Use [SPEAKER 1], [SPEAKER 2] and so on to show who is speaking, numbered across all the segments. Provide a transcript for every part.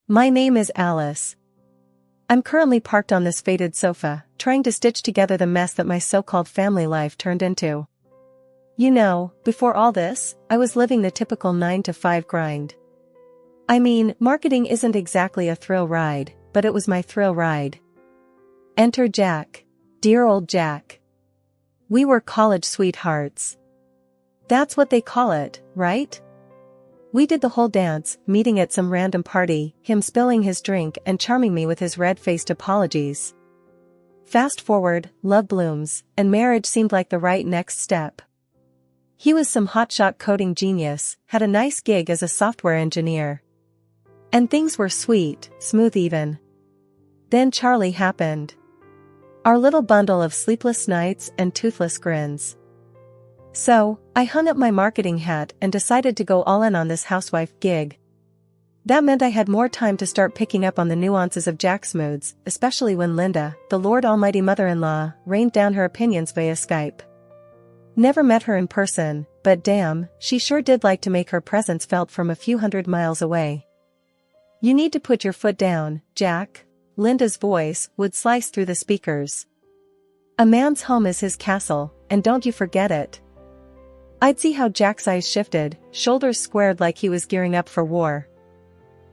[SPEAKER 1] My name is Alice. I'm currently parked on this faded sofa, trying to stitch together the mess that my so-called family life turned into. You know, before all this, I was living the typical 9-to-5 grind. I mean, marketing isn't exactly a thrill ride, but it was my thrill ride. Enter Jack. Dear old Jack. We were college sweethearts. That's what they call it, right? We did the whole dance, meeting at some random party, him spilling his drink and charming me with his red-faced apologies. Fast forward, love blooms, and marriage seemed like the right next step. He was some hotshot coding genius, had a nice gig as a software engineer. And things were sweet, smooth even. Then Charlie happened. Our little bundle of sleepless nights and toothless grins. So, I hung up my marketing hat and decided to go all in on this housewife gig. That meant I had more time to start picking up on the nuances of Jack's moods, especially when Linda, the Lord Almighty mother-in-law, rained down her opinions via Skype. Never met her in person, but damn, she sure did like to make her presence felt from a few hundred miles away. You need to put your foot down, Jack. Linda's voice would slice through the speakers. A man's home is his castle, and don't you forget it. I'd see how Jack's eyes shifted, shoulders squared like he was gearing up for war.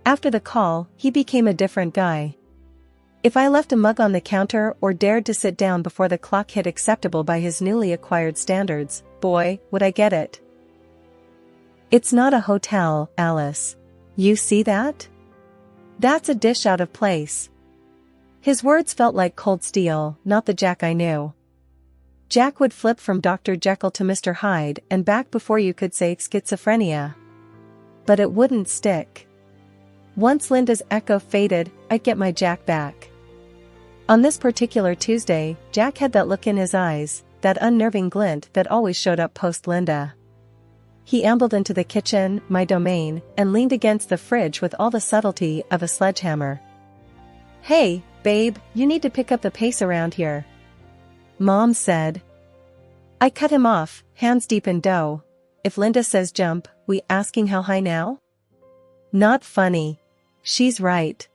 [SPEAKER 1] After the call, he became a different guy. If I left a mug on the counter or dared to sit down before the clock hit acceptable by his newly acquired standards, boy, would I get it. It's not a hotel, Alice. You see that? That's a dish out of place. His words felt like cold steel, not the Jack I knew. Jack would flip from Dr. Jekyll to Mr. Hyde and back before you could say schizophrenia. But it wouldn't stick. Once Linda's echo faded, I'd get my Jack back. On this particular Tuesday, Jack had that look in his eyes, that unnerving glint that always showed up post-Linda. He ambled into the kitchen, my domain, and leaned against the fridge with all the subtlety of a sledgehammer. Hey, babe, you need to pick up the pace around here. Mom said. I cut him off, hands deep in dough. If Linda says jump, we asking how high now? Not funny. She's right.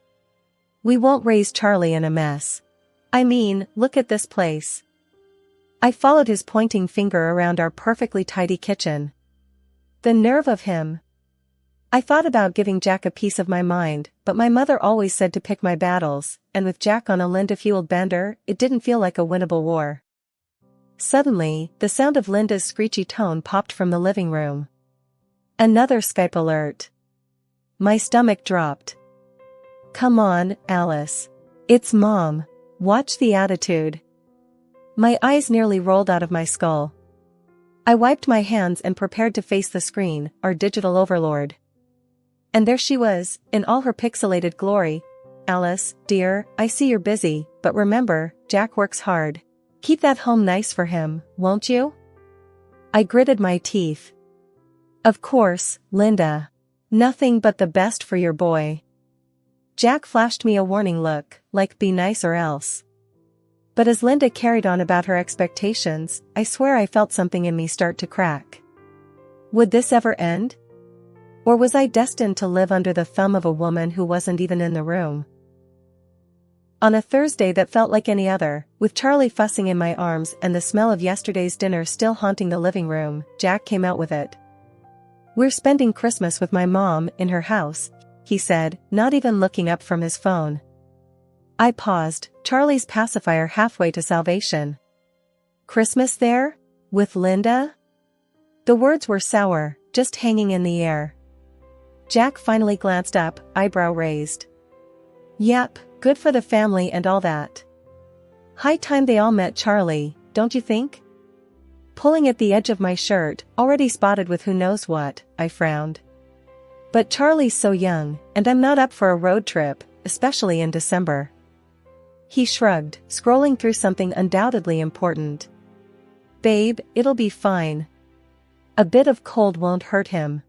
[SPEAKER 1] We won't raise Charlie in a mess. I mean, look at this place. I followed his pointing finger around our perfectly tidy kitchen. The nerve of him. I thought about giving Jack a piece of my mind, but my mother always said to pick my battles, and with Jack on a Linda-fueled bender, it didn't feel like a winnable war. Suddenly, the sound of Linda's screechy tone popped from the living room. Another Skype alert. My stomach dropped. Come on, Alice. It's Mom. Watch the attitude. My eyes nearly rolled out of my skull. I wiped my hands and prepared to face the screen, our digital overlord. And there she was, in all her pixelated glory. Alice, dear, I see you're busy, but remember, Jack works hard. Keep that home nice for him, won't you? I gritted my teeth. Of course, Linda. Nothing but the best for your boy. Jack flashed me a warning look, like be nice or else. But as Linda carried on about her expectations, I swear I felt something in me start to crack. Would this ever end? Or was I destined to live under the thumb of a woman who wasn't even in the room? On a Thursday that felt like any other, with Charlie fussing in my arms and the smell of yesterday's dinner still haunting the living room, Jack came out with it. We're spending Christmas with my mom in her house, he said, not even looking up from his phone. I paused, Charlie's pacifier halfway to salvation. Christmas there? With Linda? The words were sour, just hanging in the air. Jack finally glanced up, eyebrow raised. Yep, good for the family and all that. High time they all met Charlie, don't you think? Pulling at the edge of my shirt, already spotted with who knows what, I frowned. But Charlie's so young, and I'm not up for a road trip, especially in December. He shrugged, scrolling through something undoubtedly important. Babe, it'll be fine. A bit of cold won't hurt him.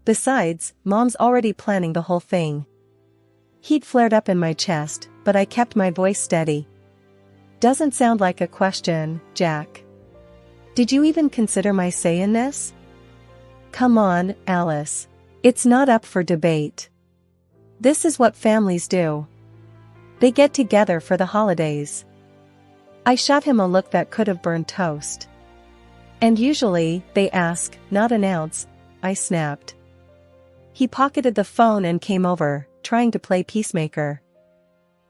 [SPEAKER 1] Besides, Mom's already planning the whole thing. Heat flared up in my chest, but I kept my voice steady. Doesn't sound like a question, Jack. Did you even consider my say in this? Come on, Alice. It's not up for debate. This is what families do. They get together for the holidays. I shot him a look that could have burned toast. And usually, they ask, not announce, I snapped. He pocketed the phone and came over, trying to play peacemaker.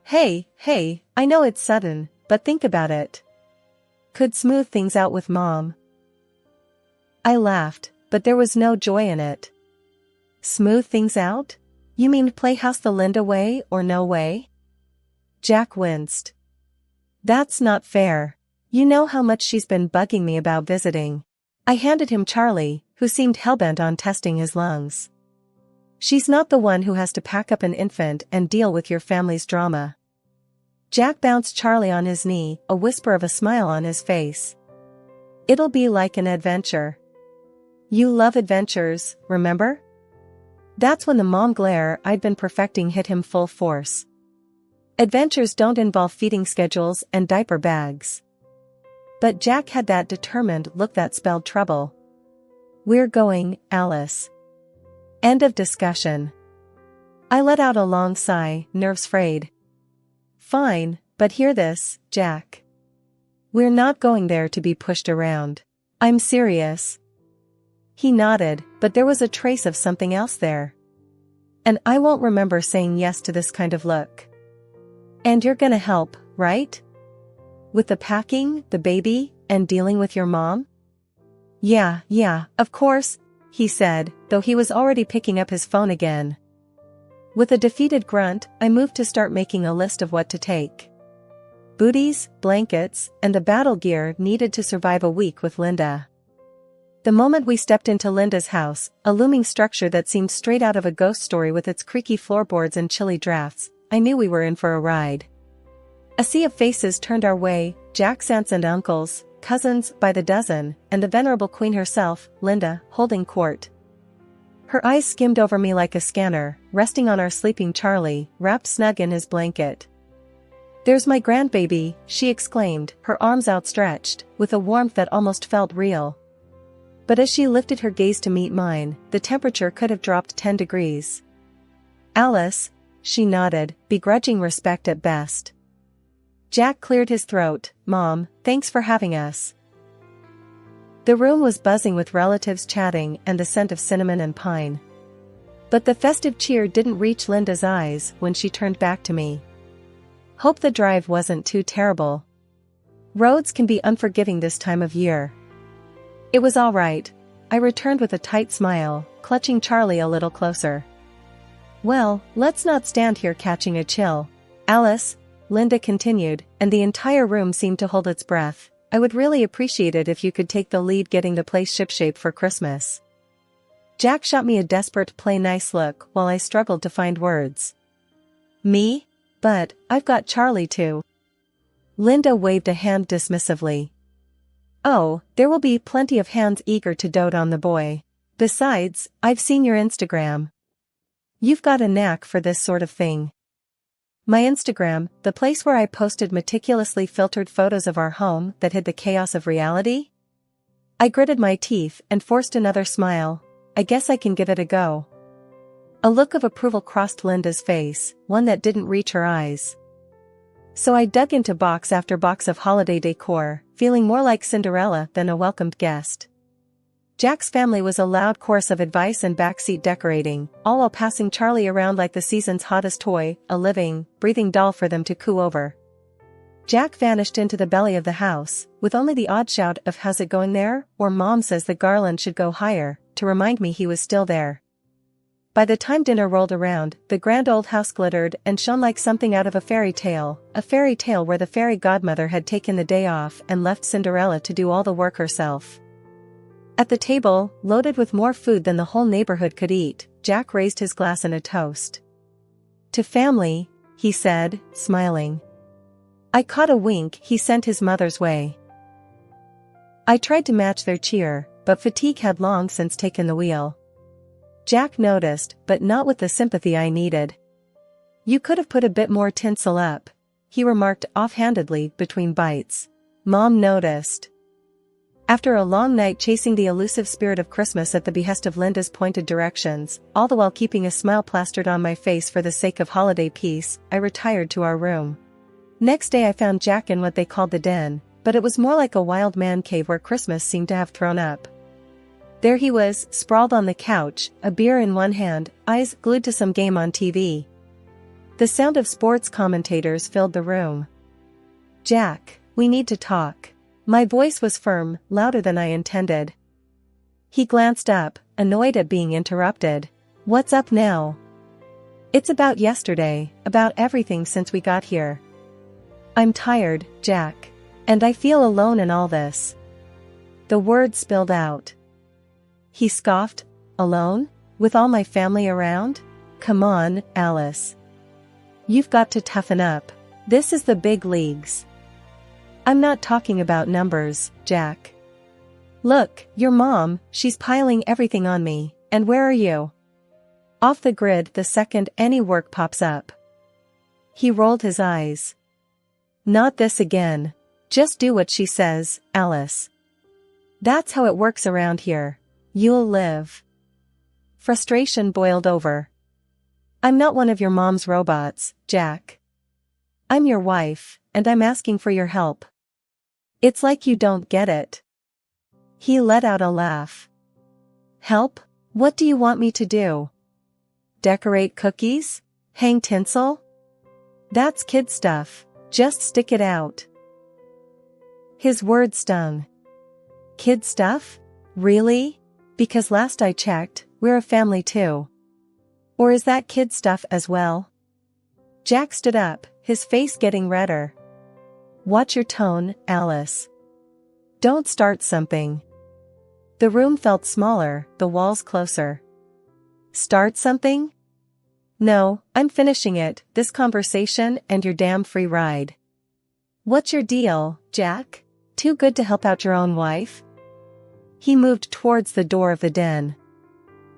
[SPEAKER 1] Hey, I know it's sudden, but think about it. Could smooth things out with Mom. I laughed, but there was no joy in it. Smooth things out? You mean play house the Linda way or no way? Jack winced. That's not fair. You know how much she's been bugging me about visiting. I handed him Charlie, who seemed hellbent on testing his lungs. She's not the one who has to pack up an infant and deal with your family's drama. Jack bounced Charlie on his knee, a whisper of a smile on his face. It'll be like an adventure. You love adventures, remember? That's when the mom glare I'd been perfecting hit him full force. Adventures don't involve feeding schedules and diaper bags. But Jack had that determined look that spelled trouble. We're going, Alice. End of discussion. I let out a long sigh, nerves frayed. Fine, but hear this, Jack. We're not going there to be pushed around. I'm serious. He nodded, but there was a trace of something else there. And I won't remember saying yes to this kind of look. And you're gonna help, right? With the packing, the baby, and dealing with your mom? Yeah, of course, he said, though he was already picking up his phone again. With a defeated grunt, I moved to start making a list of what to take. Booties, blankets, and the battle gear needed to survive a week with Linda. The moment we stepped into Linda's house, a looming structure that seemed straight out of a ghost story with its creaky floorboards and chilly drafts, I knew we were in for a ride. A sea of faces turned our way, Jack's aunts and uncles, cousins by the dozen, and the venerable queen herself, Linda, holding court. Her eyes skimmed over me like a scanner, resting on our sleeping Charlie, wrapped snug in his blanket. There's my grandbaby, she exclaimed, her arms outstretched, with a warmth that almost felt real. But as she lifted her gaze to meet mine, the temperature could have dropped 10 degrees. Alice, she nodded, begrudging respect at best. Jack cleared his throat. Mom, thanks for having us. The room was buzzing with relatives chatting and the scent of cinnamon and pine. But the festive cheer didn't reach Linda's eyes when she turned back to me. Hope the drive wasn't too terrible. Roads can be unforgiving this time of year. It was all right, I returned with a tight smile, clutching Charlie a little closer. Well, let's not stand here catching a chill. Alice, Linda continued, and the entire room seemed to hold its breath. I would really appreciate it if you could take the lead getting the place shipshape for Christmas. Jack shot me a desperate play nice look while I struggled to find words. Me? But, I've got Charlie too. Linda waved a hand dismissively. Oh, there will be plenty of hands eager to dote on the boy. Besides, I've seen your Instagram. You've got a knack for this sort of thing. My Instagram, the place where I posted meticulously filtered photos of our home that hid the chaos of reality? I gritted my teeth and forced another smile. I guess I can give it a go. A look of approval crossed Linda's face, one that didn't reach her eyes. So I dug into box after box of holiday decor, feeling more like Cinderella than a welcomed guest. Jack's family was a loud chorus of advice and backseat decorating, all while passing Charlie around like the season's hottest toy, a living, breathing doll for them to coo over. Jack vanished into the belly of the house, with only the odd shout of "How's it going there?" or "Mom says the garland should go higher," to remind me he was still there. By the time dinner rolled around, the grand old house glittered and shone like something out of a fairy tale where the fairy godmother had taken the day off and left Cinderella to do all the work herself. At the table, loaded with more food than the whole neighborhood could eat, Jack raised his glass in a toast. To family, he said, smiling. I caught a wink he sent his mother's way. I tried to match their cheer, but fatigue had long since taken the wheel. Jack noticed, but not with the sympathy I needed. You could have put a bit more tinsel up, he remarked offhandedly between bites. Mom noticed. After a long night chasing the elusive spirit of Christmas at the behest of Linda's pointed directions, all the while keeping a smile plastered on my face for the sake of holiday peace, I retired to our room. Next day I found Jack in what they called the den, but it was more like a wild man cave where Christmas seemed to have thrown up. There he was, sprawled on the couch, a beer in one hand, eyes glued to some game on TV. The sound of sports commentators filled the room. "Jack, we need to talk." My voice was firm, louder than I intended. He glanced up, annoyed at being interrupted. "What's up now?" "It's about yesterday, about everything since we got here." "I'm tired, Jack. And I feel alone in all this." The words spilled out. He scoffed. "Alone? With all my family around? Come on, Alice. You've got to toughen up. This is the big leagues." "I'm not talking about numbers, Jack. Look, your mom, she's piling everything on me, and where are you? Off the grid the second any work pops up." He rolled his eyes. "Not this again. Just do what she says, Alice. That's how it works around here. You'll live." Frustration boiled over. "I'm not one of your mom's robots, Jack. I'm your wife, and I'm asking for your help. It's like you don't get it." He let out a laugh. "Help? What do you want me to do? Decorate cookies? Hang tinsel? That's kid stuff. Just stick it out." His words stung. "Kid stuff? Really? Because last I checked, we're a family too. Or is that kid stuff as well?" Jack stood up, his face getting redder. "Watch your tone, Alice. Don't start something." The room felt smaller, the walls closer. "Start something? No, I'm finishing it, this conversation and your damn free ride." "What's your deal, Jack? Too good to help out your own wife?" He moved towards the door of the den.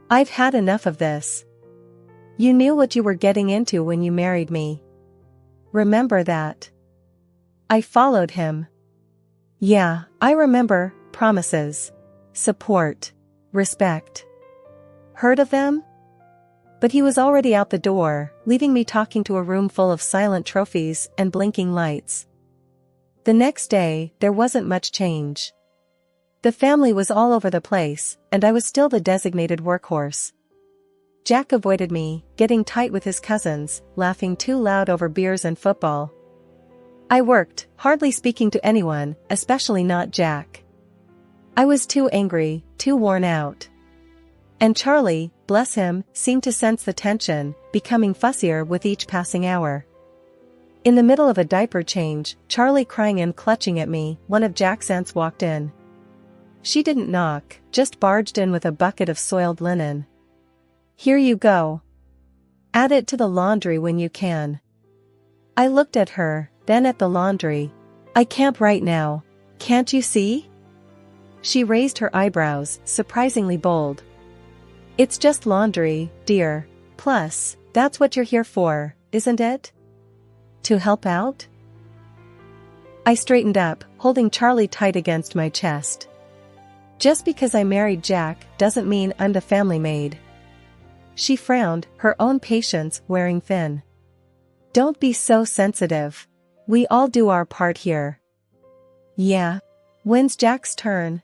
[SPEAKER 1] "I've had enough of this. You knew what you were getting into when you married me. Remember that." I followed him. "Yeah, I remember, promises. Support. Respect. Heard of them?" But he was already out the door, leaving me talking to a room full of silent trophies and blinking lights. The next day, there wasn't much change. The family was all over the place, and I was still the designated workhorse. Jack avoided me, getting tight with his cousins, laughing too loud over beers and football. I worked, hardly speaking to anyone, especially not Jack. I was too angry, too worn out. And Charlie, bless him, seemed to sense the tension, becoming fussier with each passing hour. In the middle of a diaper change, Charlie crying and clutching at me, one of Jack's aunts walked in. She didn't knock, just barged in with a bucket of soiled linen. "Here you go. Add it to the laundry when you can." I looked at her, then at the laundry. "I can't right now. Can't you see?" She raised her eyebrows, surprisingly bold. "It's just laundry, dear. Plus, that's what you're here for, isn't it? To help out?" I straightened up, holding Charlie tight against my chest. "Just because I married Jack doesn't mean I'm the family maid." She frowned, her own patience wearing thin. "Don't be so sensitive. We all do our part here." "Yeah. When's Jack's turn?"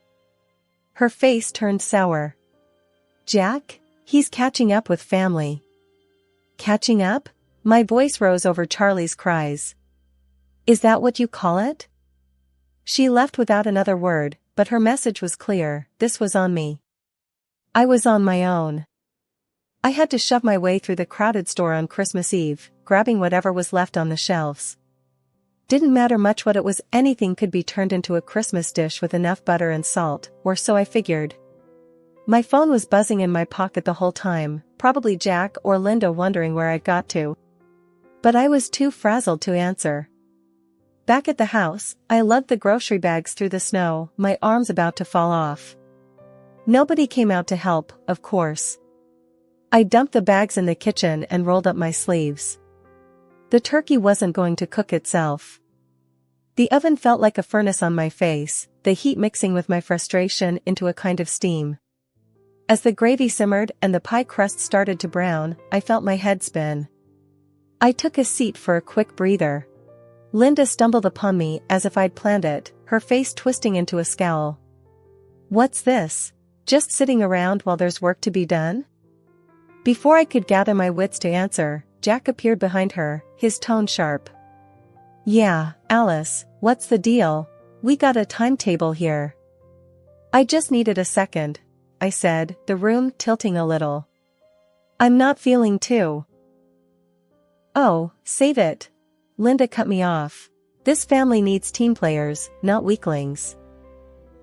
[SPEAKER 1] Her face turned sour. "Jack? He's catching up with family." "Catching up?" My voice rose over Charlie's cries. "Is that what you call it?" She left without another word, but her message was clear, this was on me. I was on my own. I had to shove my way through the crowded store on Christmas Eve, grabbing whatever was left on the shelves. Didn't matter much what it was, anything could be turned into a Christmas dish with enough butter and salt, or so I figured. My phone was buzzing in my pocket the whole time, probably Jack or Linda wondering where I'd got to. But I was too frazzled to answer. Back at the house, I lugged the grocery bags through the snow, my arms about to fall off. Nobody came out to help, of course. I dumped the bags in the kitchen and rolled up my sleeves. The turkey wasn't going to cook itself. The oven felt like a furnace on my face, the heat mixing with my frustration into a kind of steam. As the gravy simmered and the pie crust started to brown, I felt my head spin. I took a seat for a quick breather. Linda stumbled upon me as if I'd planned it, her face twisting into a scowl. "What's this? Just sitting around while there's work to be done?" Before I could gather my wits to answer, Jack appeared behind her, his tone sharp. "Yeah, Alice, what's the deal? We got a timetable here." "I just needed a second," I said, the room tilting a little. "I'm not feeling too." "Oh, save it." Linda cut me off. "This family needs team players, not weaklings.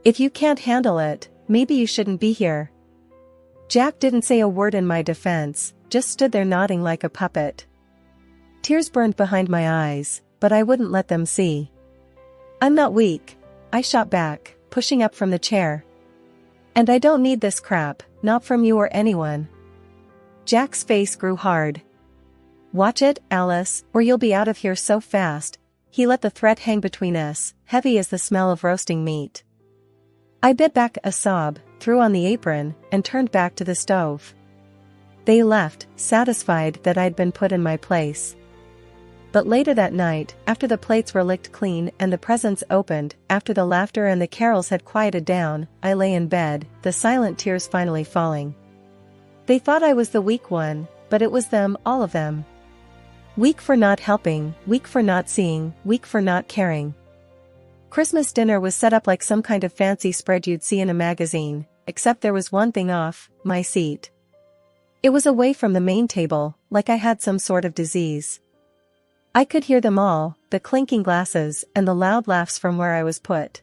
[SPEAKER 1] If you can't handle it, maybe you shouldn't be here." Jack didn't say a word in my defense, just stood there nodding like a puppet. Tears burned behind my eyes, but I wouldn't let them see. "I'm not weak," I shot back, pushing up from the chair. "And I don't need this crap, not from you or anyone." Jack's face grew hard. "Watch it, Alice, or you'll be out of here so fast." He let the threat hang between us, heavy as the smell of roasting meat. I bit back a sob, threw on the apron, and turned back to the stove. They left, satisfied that I'd been put in my place. But later that night, after the plates were licked clean and the presents opened, after the laughter and the carols had quieted down, I lay in bed, the silent tears finally falling. They thought I was the weak one, but it was them, all of them. Weak for not helping, weak for not seeing, weak for not caring. Christmas dinner was set up like some kind of fancy spread you'd see in a magazine, except there was one thing off: my seat. It was away from the main table, like I had some sort of disease. I could hear them all, the clinking glasses and the loud laughs from where I was put.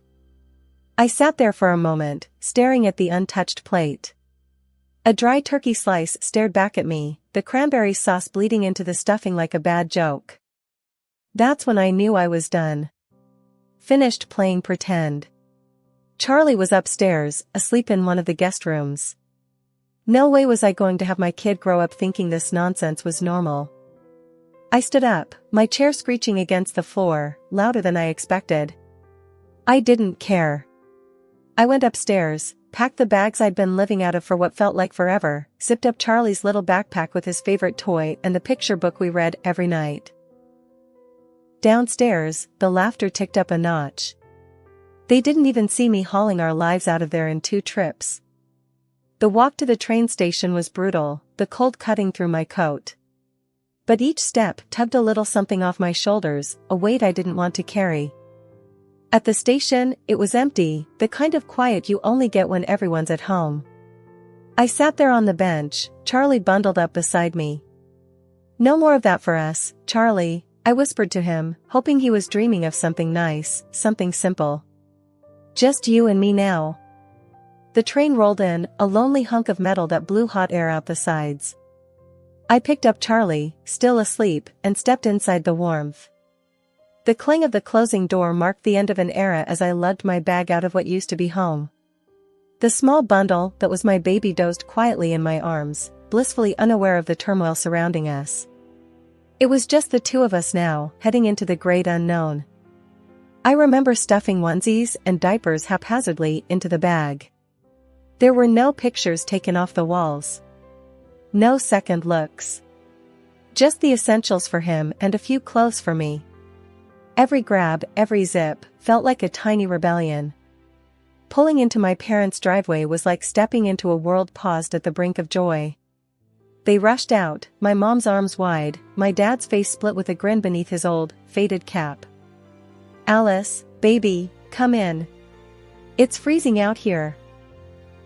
[SPEAKER 1] I sat there for a moment, staring at the untouched plate. A dry turkey slice stared back at me, the cranberry sauce bleeding into the stuffing like a bad joke. That's when I knew I was done. Finished playing pretend. Charlie was upstairs, asleep in one of the guest rooms. No way was I going to have my kid grow up thinking this nonsense was normal. I stood up, my chair screeching against the floor, louder than I expected. I didn't care. I went upstairs, packed the bags I'd been living out of for what felt like forever, zipped up Charlie's little backpack with his favorite toy and the picture book we read every night. Downstairs, the laughter ticked up a notch. They didn't even see me hauling our lives out of there in 2 trips. The walk to the train station was brutal, the cold cutting through my coat. But each step tugged a little something off my shoulders, a weight I didn't want to carry. At the station, it was empty, the kind of quiet you only get when everyone's at home. I sat there on the bench, Charlie bundled up beside me. "No more of that for us, Charlie," I whispered to him, hoping he was dreaming of something nice, something simple. "Just you and me now." The train rolled in, a lonely hunk of metal that blew hot air out the sides. I picked up Charlie, still asleep, and stepped inside the warmth. The clang of the closing door marked the end of an era as I lugged my bag out of what used to be home. The small bundle that was my baby dozed quietly in my arms, blissfully unaware of the turmoil surrounding us. It was just the 2 of us now, heading into the great unknown. I remember stuffing onesies and diapers haphazardly into the bag. There were no pictures taken off the walls. No second looks. Just the essentials for him and a few clothes for me. Every grab, every zip, felt like a tiny rebellion. Pulling into my parents' driveway was like stepping into a world paused at the brink of joy. They rushed out, my mom's arms wide, my dad's face split with a grin beneath his old, faded cap. "Alice, baby, come in. It's freezing out here."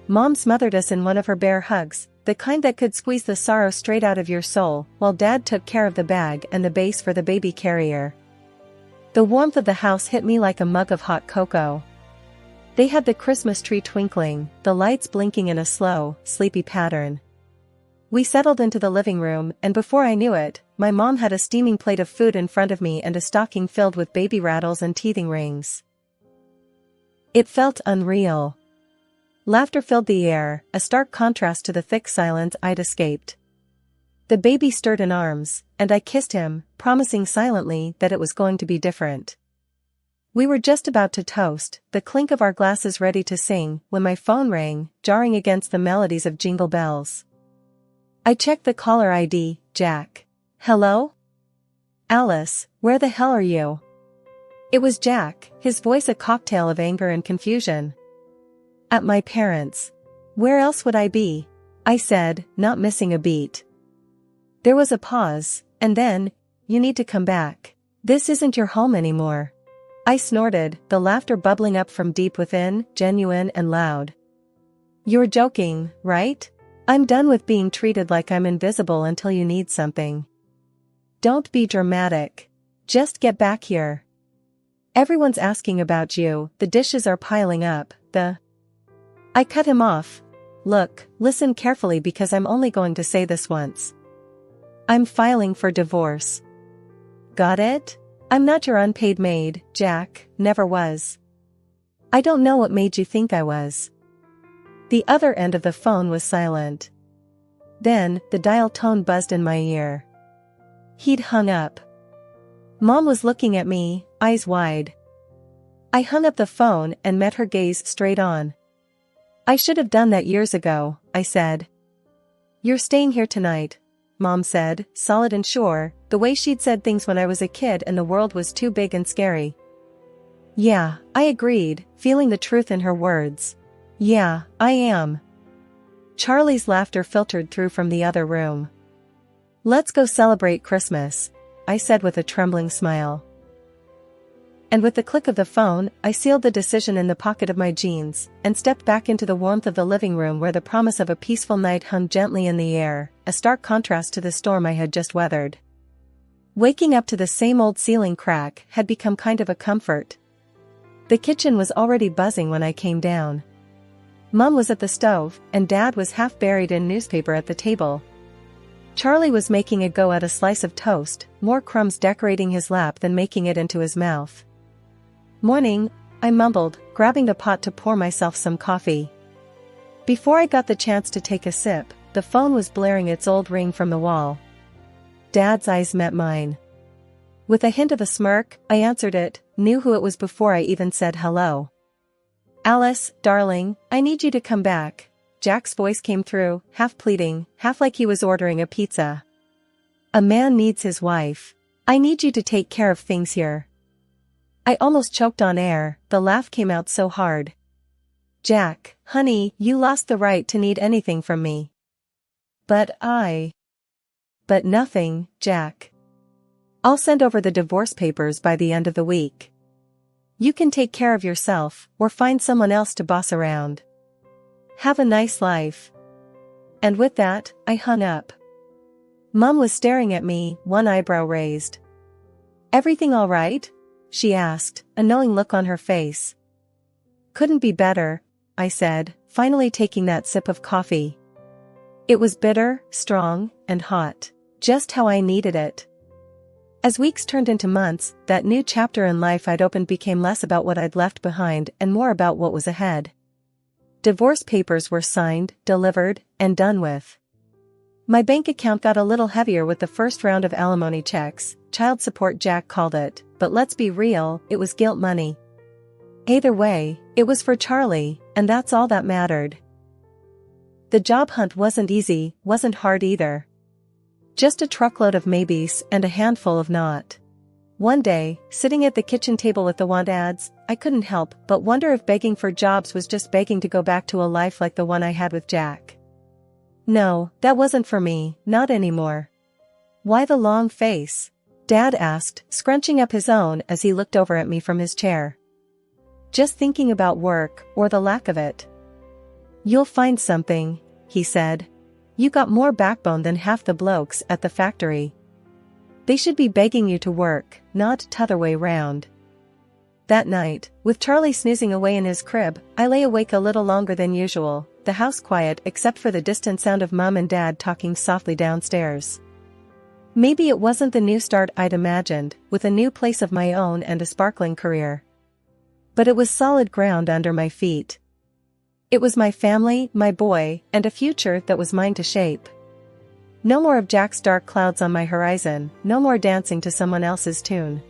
[SPEAKER 1] Mom smothered us in one of her bear hugs, the kind that could squeeze the sorrow straight out of your soul, while Dad took care of the bag and the base for the baby carrier. The warmth of the house hit me like a mug of hot cocoa. They had the Christmas tree twinkling, the lights blinking in a slow, sleepy pattern. We settled into the living room, and before I knew it, my mom had a steaming plate of food in front of me and a stocking filled with baby rattles and teething rings. It felt unreal. Laughter filled the air, a stark contrast to the thick silence I'd escaped. The baby stirred in arms, and I kissed him, promising silently that it was going to be different. We were just about to toast, the clink of our glasses ready to sing, when my phone rang, jarring against the melodies of Jingle Bells. I checked the caller ID, Jack. Hello? Alice, where the hell are you? It was Jack, his voice a cocktail of anger and confusion. At my parents'. Where else would I be? I said, not missing a beat. There was a pause, and then, you need to come back. This isn't your home anymore. I snorted, the laughter bubbling up from deep within, genuine and loud. You're joking, right? I'm done with being treated like I'm invisible until you need something. Don't be dramatic. Just get back here. Everyone's asking about you, the dishes are piling up, I cut him off. Look, listen carefully because I'm only going to say this once. I'm filing for divorce. Got it? I'm not your unpaid maid, Jack, never was. I don't know what made you think I was. The other end of the phone was silent. Then, the dial tone buzzed in my ear. He'd hung up. Mom was looking at me, eyes wide. I hung up the phone and met her gaze straight on. I should have done that years ago, I said. You're staying here tonight, Mom said, solid and sure, the way she'd said things when I was a kid and the world was too big and scary. Yeah, I agreed, feeling the truth in her words. Yeah, I am. Charlie's laughter filtered through from the other room. Let's go celebrate Christmas, I said with a trembling smile. And with the click of the phone, I sealed the decision in the pocket of my jeans, and stepped back into the warmth of the living room where the promise of a peaceful night hung gently in the air, a stark contrast to the storm I had just weathered. Waking up to the same old ceiling crack had become kind of a comfort. The kitchen was already buzzing when I came down. Mom was at the stove, and Dad was half buried in newspaper at the table. Charlie was making a go at a slice of toast, more crumbs decorating his lap than making it into his mouth. Morning, I mumbled, grabbing the pot to pour myself some coffee. Before I got the chance to take a sip, the phone was blaring its old ring from the wall. Dad's eyes met mine. With a hint of a smirk, I answered it, knew who it was before I even said hello. Alice, darling, I need you to come back. Jack's voice came through, half pleading, half like he was ordering a pizza. A man needs his wife. I need you to take care of things here. I almost choked on air, the laugh came out so hard. Jack, honey, you lost the right to need anything from me. But nothing, Jack. I'll send over the divorce papers by the end of the week. You can take care of yourself, or find someone else to boss around. Have a nice life. And with that, I hung up. Mom was staring at me, one eyebrow raised. Everything all right? She asked, a knowing look on her face. Couldn't be better, I said, finally taking that sip of coffee. It was bitter, strong, and hot, just how I needed it. As weeks turned into months, that new chapter in life I'd opened became less about what I'd left behind and more about what was ahead. Divorce papers were signed, delivered, and done with. My bank account got a little heavier with the first round of alimony checks, child support Jack called it, but let's be real, it was guilt money. Either way, it was for Charlie, and that's all that mattered. The job hunt wasn't easy, wasn't hard either. Just a truckload of maybes and a handful of not. One day, sitting at the kitchen table with the want ads, I couldn't help but wonder if begging for jobs was just begging to go back to a life like the one I had with Jack. No, that wasn't for me, not anymore. Why the long face? Dad asked, scrunching up his own as he looked over at me from his chair. Just thinking about work, or the lack of it. You'll find something, he said. You got more backbone than half the blokes at the factory. They should be begging you to work, not t'other way round. That night, with Charlie snoozing away in his crib, I lay awake a little longer than usual, the house quiet except for the distant sound of Mom and Dad talking softly downstairs. Maybe it wasn't the new start I'd imagined, with a new place of my own and a sparkling career. But it was solid ground under my feet. It was my family, my boy, and a future that was mine to shape. No more of Jack's dark clouds on my horizon, no more dancing to someone else's tune.